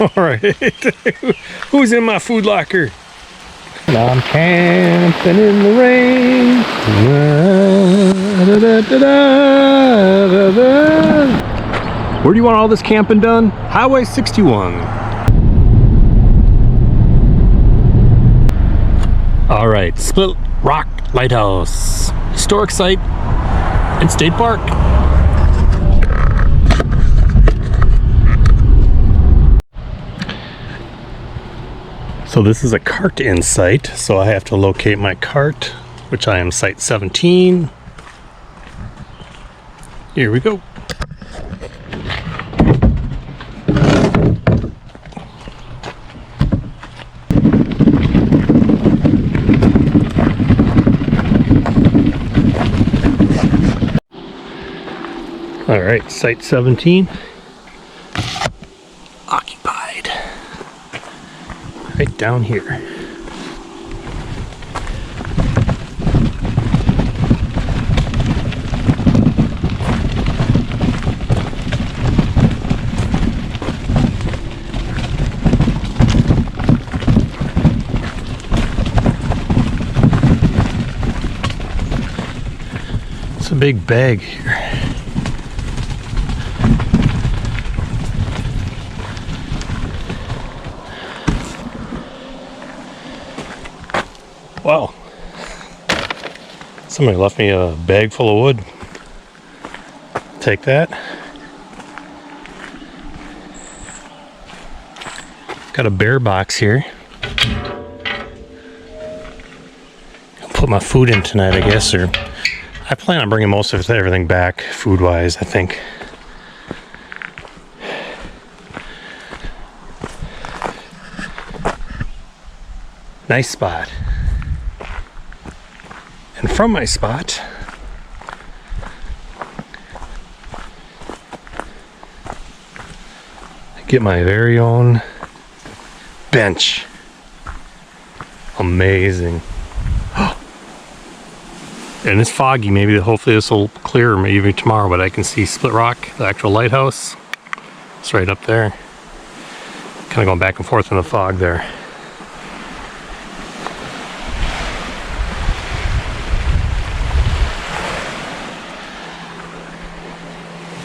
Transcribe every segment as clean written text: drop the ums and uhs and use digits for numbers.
All right. Who's in my food locker? I'm camping in the rain. Where do you want all this camping done? Highway 61. All right, Split Rock Lighthouse, historic site and state park. So this is a cart-in site, so I have to locate my cart, which I am site 17. Here we go. All right, site 17. Occupied. Right down here. It's a big bag here. Wow, somebody left me a bag full of wood. Take that. Got a bear box here. I'll put my food in tonight, I guess, or I plan on bringing most of everything back food-wise, I think. Nice spot. And from my spot, I get my very own bench. Amazing. And it's foggy, maybe hopefully this will clear maybe tomorrow, but I can see Split Rock, the actual lighthouse. It's right up there. Kind of going back and forth in the fog there.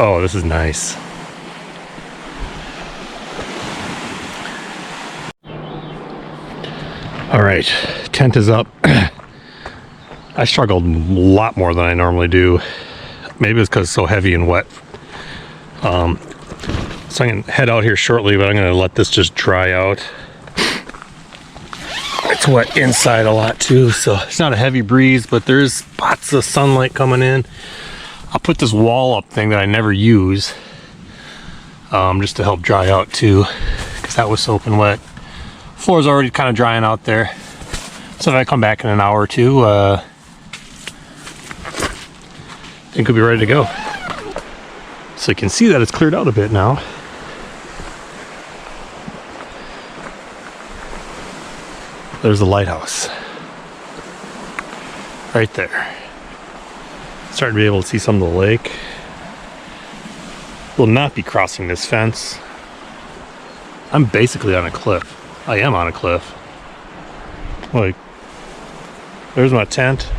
Oh, this is nice. All right, tent is up. I struggled a lot more than I normally do. Maybe it's because it's so heavy and wet. So I'm gonna head out here shortly, but I'm gonna let this just dry out. It's wet inside a lot too, so it's not a heavy breeze, but there's spots of sunlight coming in. I'll put this wall up thing that I never use, just to help dry out too, because that was soaking wet. Floor's already kind of drying out there. So if I come back in an hour or two, I think we'll be ready to go. So you can see that it's cleared out a bit now. There's the lighthouse. Right there. Starting to be able to see some of the lake. Will not be crossing this fence. I'm basically on a cliff. I am on a cliff. Like, there's my tent.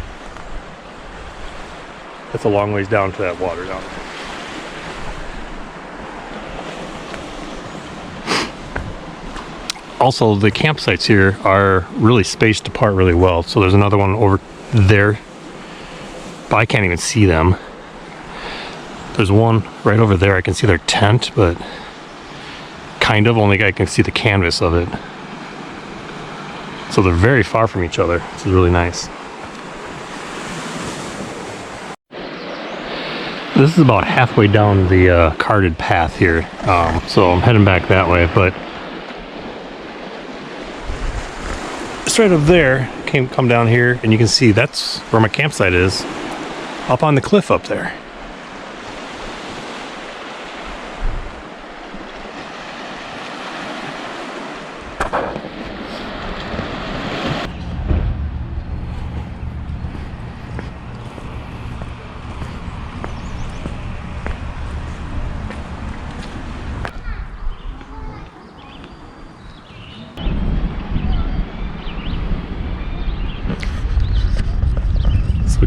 That's a long ways down to that water down there. Also, the campsites here are really spaced apart really well. So there's another one over there, but I can't even see them. There's one right over there. I can see their tent, but kind of, only I can see the canvas of it. So they're very far from each other. This is really nice. This is about halfway down the carted path here. So I'm heading back that way, but it's right up there. Come down here and you can see that's where my campsite is, up on the cliff up there.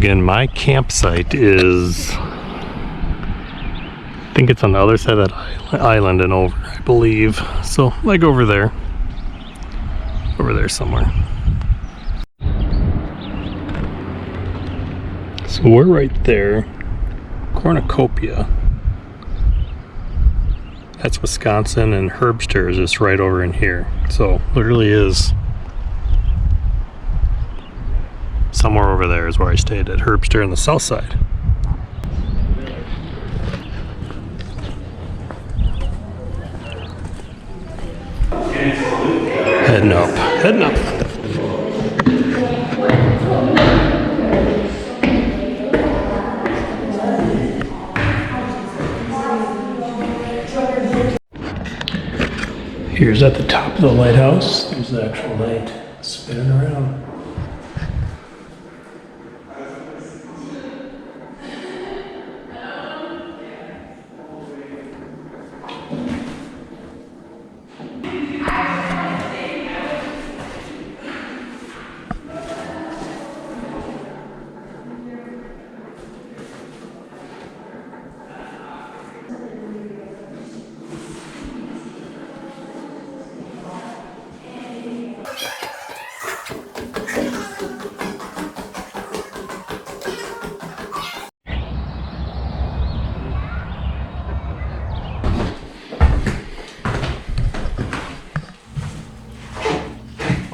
again, my campsite is, I think it's on the other side of that island and over, I believe. So like over there somewhere. So we're right there, Cornucopia. That's Wisconsin, and Herbster is just right over in here. So literally is somewhere over there is where I stayed at Herbster on the south side. Heading up, heading up. Here's at the top of the lighthouse. There's the actual light spinning around.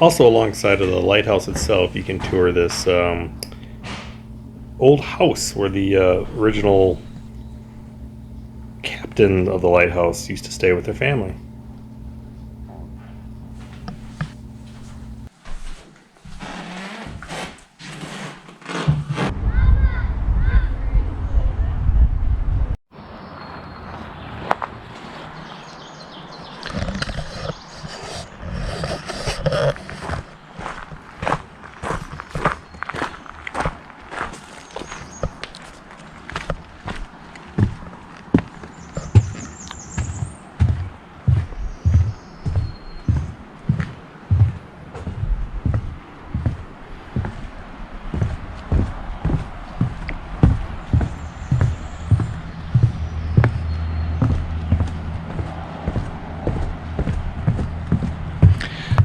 Also, alongside of the lighthouse itself, you can tour this old house where the original captain of the lighthouse used to stay with their family.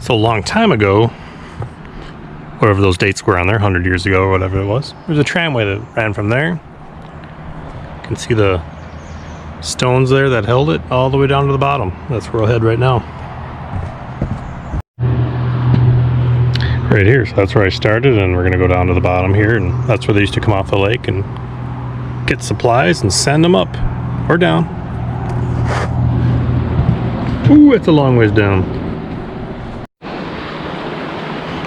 So a long time ago, whatever those dates were on there, 100 years ago or whatever it was, there's a tramway that ran from there. You can see the stones there that held it all the way down to the bottom. That's where we'll head right now. Right here, so that's where I started, and we're gonna go down to the bottom here, and that's where they used to come off the lake and get supplies and send them up or down. Ooh, it's a long ways down.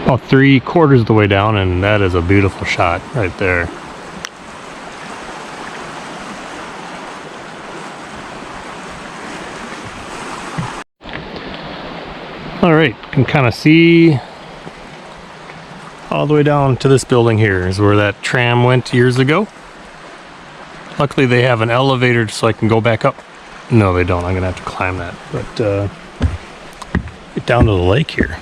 About 3/4 of the way down, and that is a beautiful shot right there. All right, can kind of see all the way down to this building here is where that tram went years ago. Luckily they have an elevator so I can go back up. No, they don't. I'm gonna have to climb that, but get down to the lake here.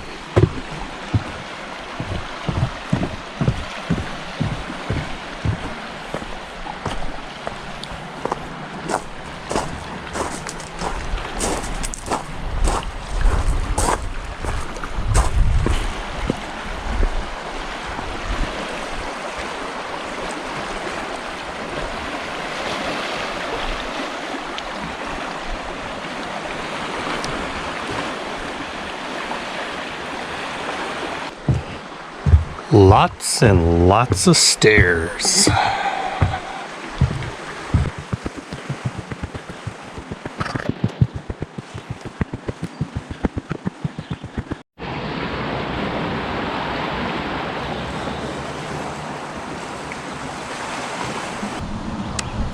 Lots and lots of stairs.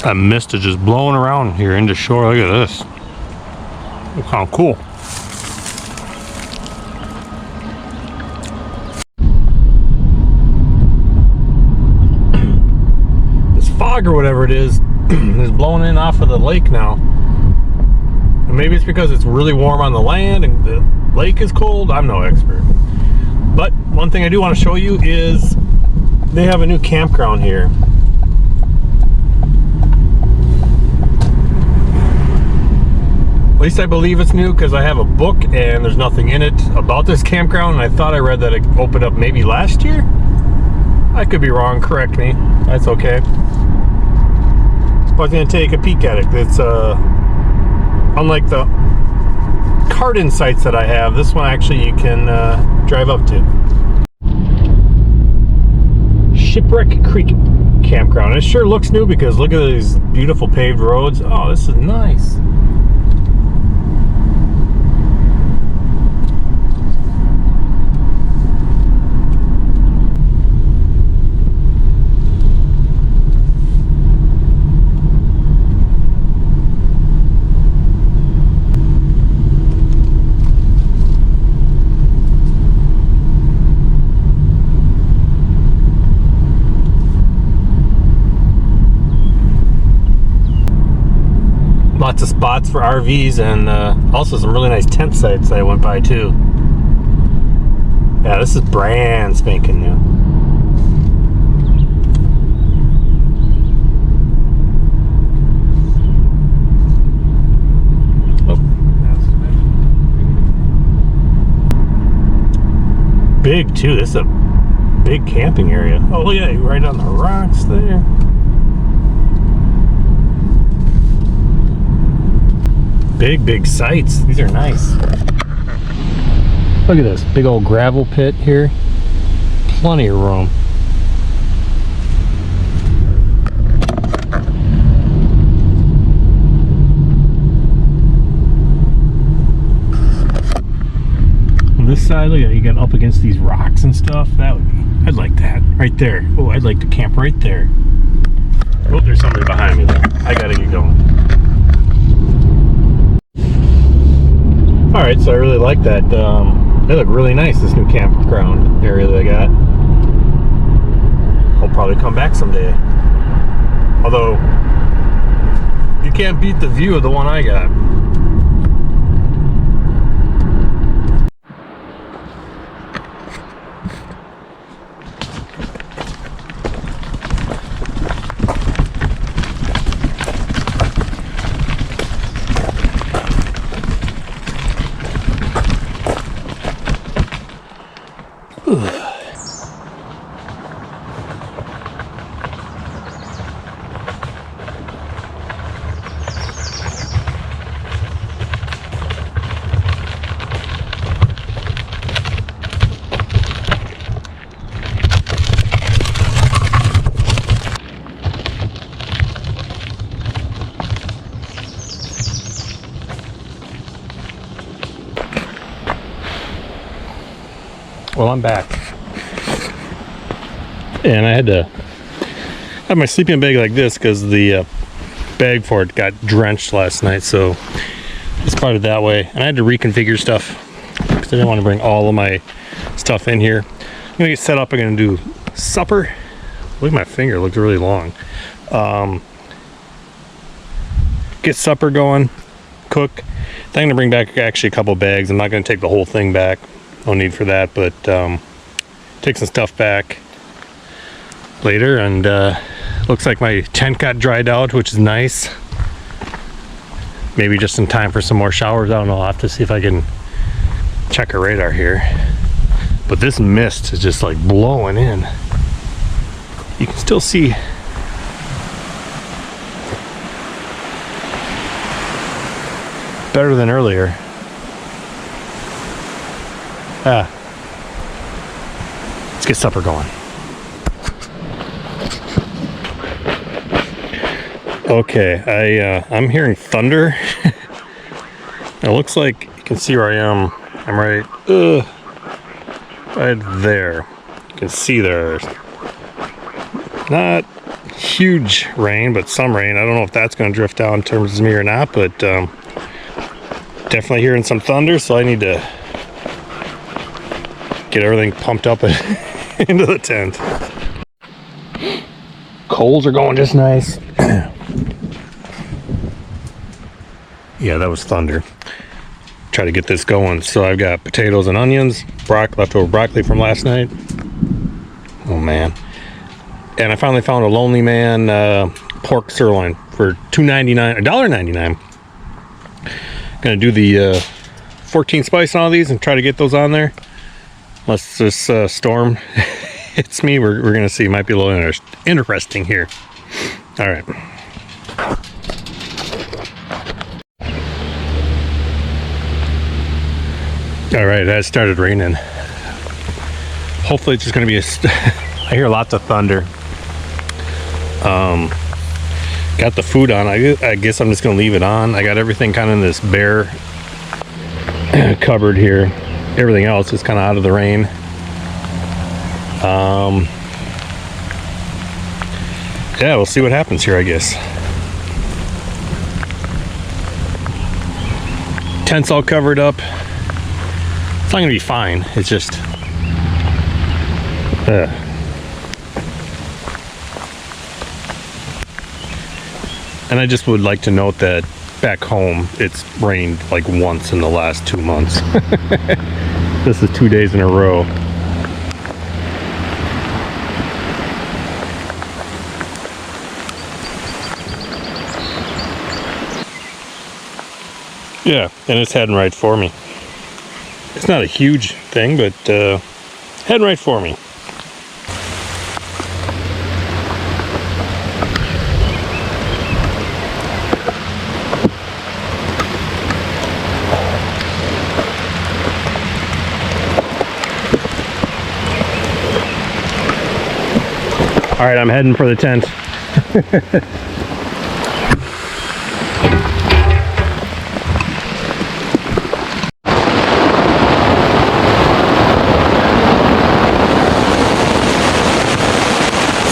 That mist is just blowing around here into shore. Look at this. Looks kind of cool. Fog or whatever it is blowing in off of the lake now, and maybe it's because it's really warm on the land and the lake is cold. I'm no expert, but one thing I do want to show you is they have a new campground here. least I believe it's new because I have a book and there's nothing in it about this campground, and I thought I read that it opened up maybe last year. I could be wrong, correct me. That's okay. I was gonna take a peek at it. It's unlike the cart-in sites that I have, this one actually you can drive up to. Shipwreck Creek Campground. It sure looks new because look at these beautiful paved roads. Oh, this is nice. Lots of spots for RVs and also some really nice tent sites I went by too. Yeah, this is brand spanking new. Oh. Big too. This is a big camping area. Oh yeah, right on the rocks there. Big sites. These are nice. Look at this big old gravel pit here. Plenty of room. On this side, look at it, you got up against these rocks and stuff. That would be, I'd like that right there. Oh, I'd like to camp right there. Oh, there's somebody behind me there. I gotta get going. Alright, so I really like that. They look really nice, this new campground area that I got. I'll probably come back someday. Although, you can't beat the view of the one I got. Well, I'm back. And I had to have my sleeping bag like this because the bag for it got drenched last night, so it's part of that way. And I had to reconfigure stuff because I didn't want to bring all of my stuff in here. I'm gonna get set up. I'm gonna do supper. Look at my finger, it looks really long. Get supper going, cook. I'm gonna bring back actually a couple bags. I'm not gonna take the whole thing back. No need for that, but take some stuff back later. And looks like my tent got dried out, which is nice. Maybe just in time for some more showers. I don't know. I'll have to see if I can check a radar here. But this mist is just like blowing in. You can still see better than earlier. Let's get supper going. Okay, I'm hearing thunder. It looks like you can see where I am. I'm right there. You can see there's not huge rain, but some rain. I don't know if that's going to drift down in terms of me or not, but definitely hearing some thunder, so I need to get everything pumped up into the tent. Coals are going just nice. Yeah, that was thunder. Try to get this going. So I've got potatoes and onions, leftover broccoli from last night. Oh man. And I finally found a Lonely Man pork sirloin for $2.99, $1.99. Gonna do the 14 spice on all these and try to get those on there. Unless this storm hits me, we're gonna see. Might be a little interesting here. All right. All right, that started raining. Hopefully it's just gonna be I hear lots of thunder. Got the food on. I guess I'm just gonna leave it on. I got everything kind of in this bare cupboard here. Everything else is kind of out of the rain. Yeah, we'll see what happens here, I guess. Tent's all covered up. It's not gonna be fine. It's just and I just would like to note that back home it's rained like once in the last 2 months. This is 2 days in a row. Yeah, and it's heading right for me. It's not a huge thing, but heading right for me. All right, I'm heading for the tent.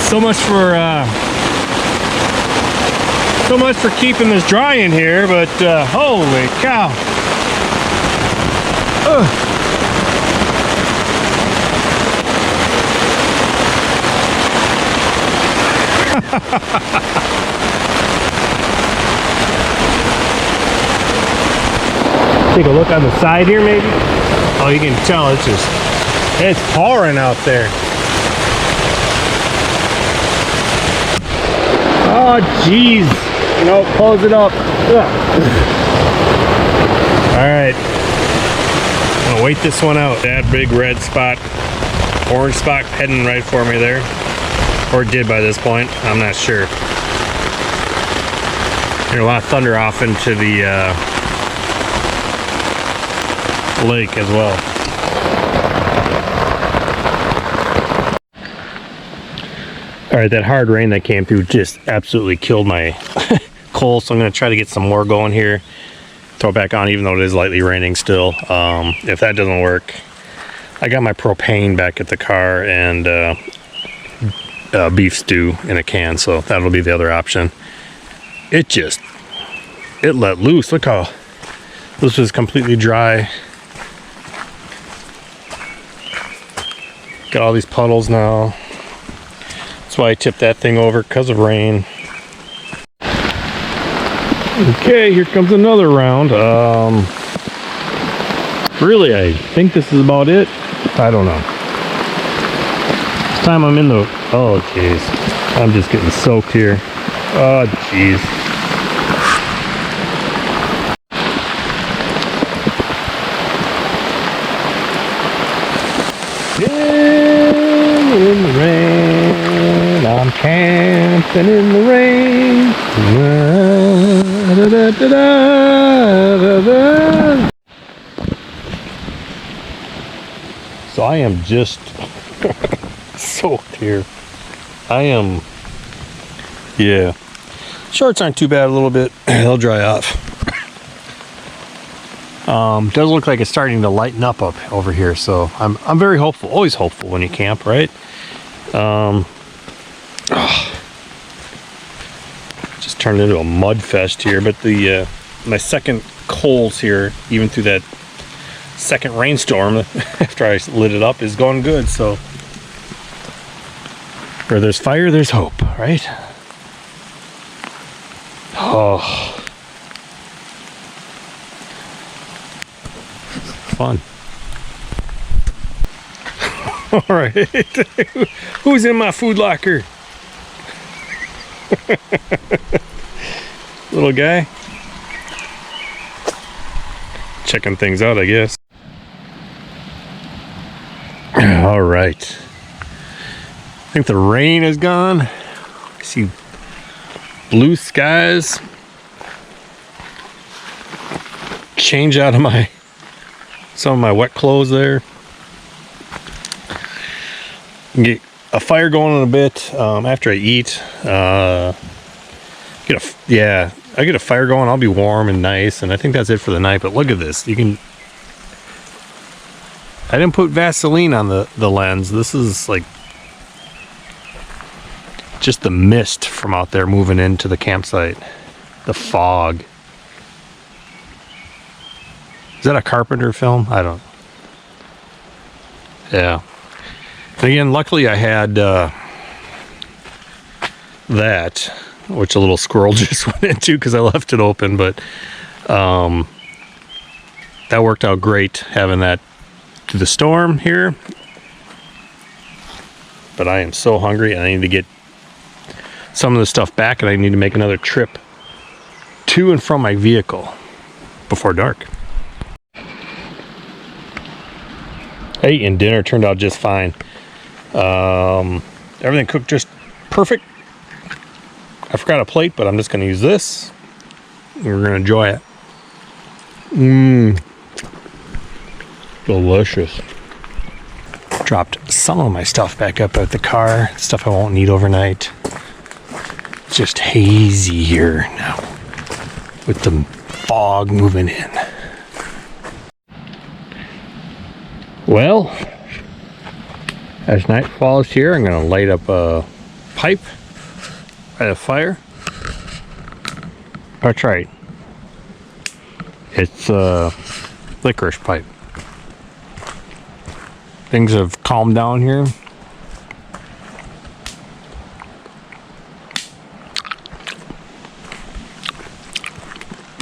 So much for keeping this dry in here, but holy cow. Ugh. Take a look on the side here, maybe. Oh, you can tell it's pouring out there. Oh, geez. No, close it up. All right. I'm gonna wait this one out. That big red spot, orange spot heading right for me there. Or it did by this point. I'm not sure. There's a lot of thunder off into the lake as well. All right, that hard rain that came through just absolutely killed my coal, so I'm gonna try to get some more going here. Throw it back on, even though it is lightly raining still. If that doesn't work, I got my propane back at the car and beef stew in a can, so that'll be the other option. It let loose. Look how this was completely dry. Got all these puddles now. That's why I tipped that thing over, because of rain. Okay, here comes another round. Really, I think this is about it. I don't know. This time I'm in the... Oh, jeez. I'm just getting soaked here. Oh, jeez. In the rain, I'm camping in the rain. Da, da, da, da, da, da. So I am just soaked here. I am, yeah. Shorts aren't too bad a little bit. They'll dry off. Does look like it's starting to lighten up over here, so I'm very hopeful. Always hopeful when you camp, right? Just turned into a mud fest here, but the my second coals here, even through that second rainstorm after I lit it up, is going good. So where there's fire, there's hope, right? Oh, fun. All right. Who's in my food locker? Little guy. checking things out, I guess. All right. I think the rain is gone. I see blue skies. Change out of some of my wet clothes there. Get a fire going in a bit after I eat. I get a fire going. I'll be warm and nice, and I think that's it for the night. But look at this. I didn't put Vaseline on the lens. This is like just the mist from out there moving into the campsite. The fog. Is that a Carpenter film? I don't. Yeah. And again, luckily I had that, which a little squirrel just went into because I left it open, but that worked out great having that through the storm here. But I am so hungry and I need to get some of the stuff back, and I need to make another trip to and from my vehicle before dark. Hey, and dinner turned out just fine. Everything cooked just perfect. I forgot a plate, but I'm just going to use this. We're going to enjoy it. Delicious. Dropped some of my stuff back up at the car. Stuff I won't need overnight. It's just hazy here now with the fog moving in. Well, as night falls here, I'm going to light up a pipe by the fire. That's right. It's a licorice pipe. Things have calmed down here.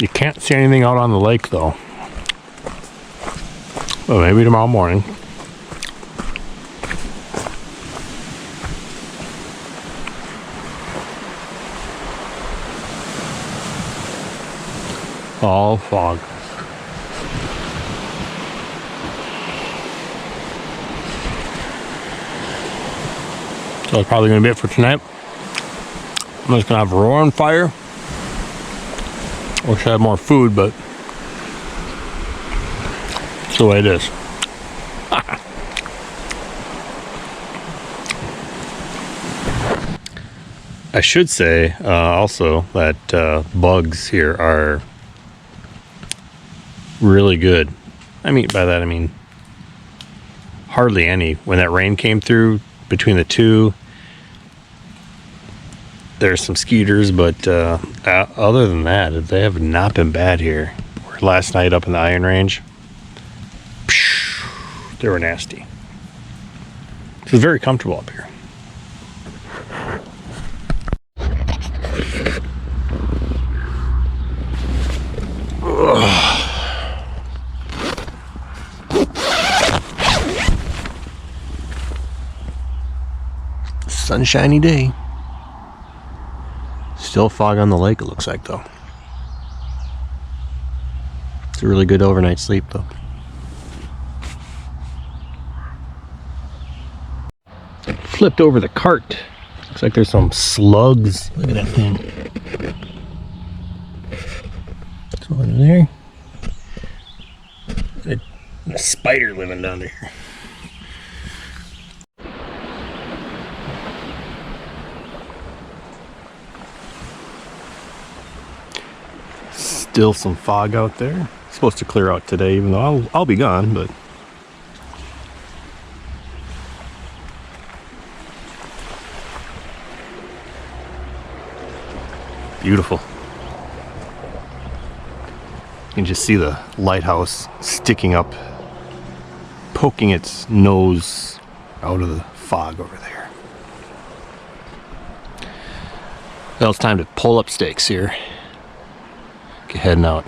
You can't see anything out on the lake though. Well, maybe tomorrow morning. All fog. So that's probably going to be it for tonight. I'm just going to have a roaring fire. Wish I had more food, but it's the way it is. I should say also that bugs here are really good. I mean, by that I mean hardly any. When that rain came through between the two, there's some skeeters, but other than that, they have not been bad here. Last night up in the Iron Range, they were nasty. It's very comfortable up here. Sunshiny day. Still fog on the lake, it looks like, though. It's a really good overnight sleep, though. Flipped over the cart. Looks like there's some slugs. Look at that thing. There's one in there. A spider living down there. Still some fog out there. It's supposed to clear out today, even though I'll be gone, but beautiful. You can just see the lighthouse sticking up, poking its nose out of the fog over there. Well, it's time to pull up stakes here. Get heading out.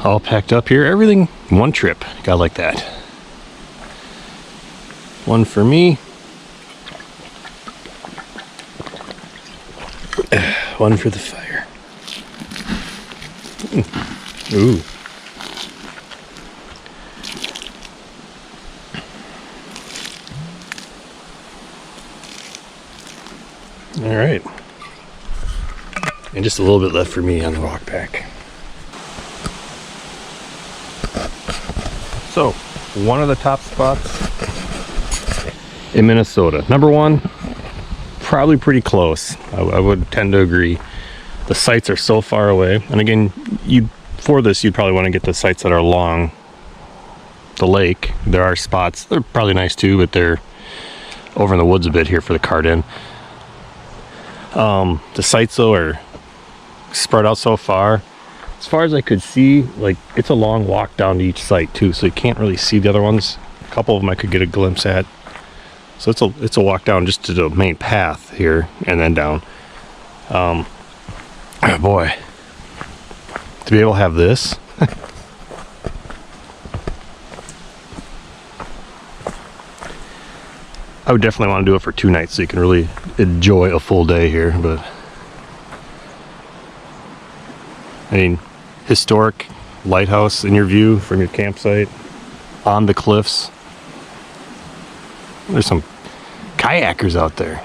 All packed up here. Everything one trip. Got like that. One for me. One for the fire. Ooh. All right. And just a little bit left for me on the walk back. So, one of the top spots in Minnesota. Number one, probably pretty close. I would tend to agree. The sites are so far away. And again, for this, you'd probably want to get the sites that are along the lake. There are spots, they're probably nice too, but they're over in the woods a bit here for the cart in. The sites though are spread out so far. As far as I could see, like, it's a long walk down to each site too, so you can't really see the other ones. A couple of them I could get a glimpse at. So it's a walk down just to the main path here and then down. Oh boy, to be able to have this. I would definitely want to do it for 2 nights so you can really enjoy a full day here. But I mean, historic lighthouse in your view from your campsite on the cliffs. There's some kayakers out there.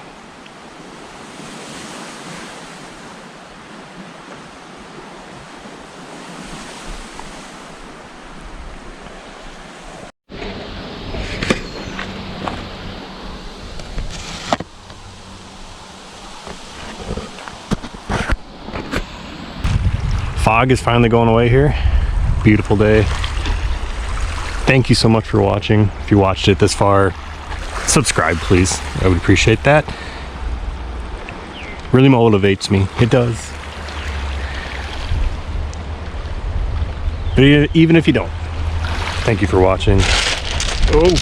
Fog is finally going away here. Beautiful day. Thank you so much for watching. If you watched it this far, subscribe please. I would appreciate that. Really motivates me. It does. But even if you don't, thank you for watching. Oh.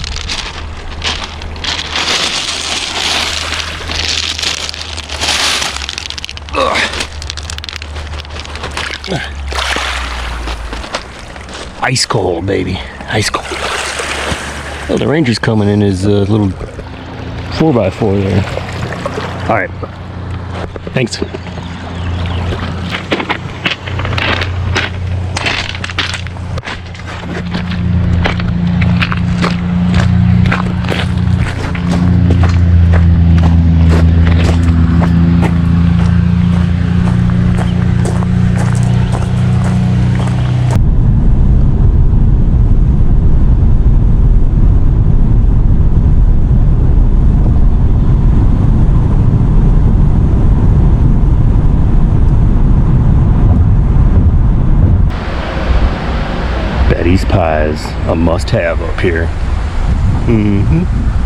Ice cold, baby. Ice cold. Oh, the ranger's coming in his little 4x4 there. All right. Thanks. Betty's Pies, a must-have up here. Mm-hmm.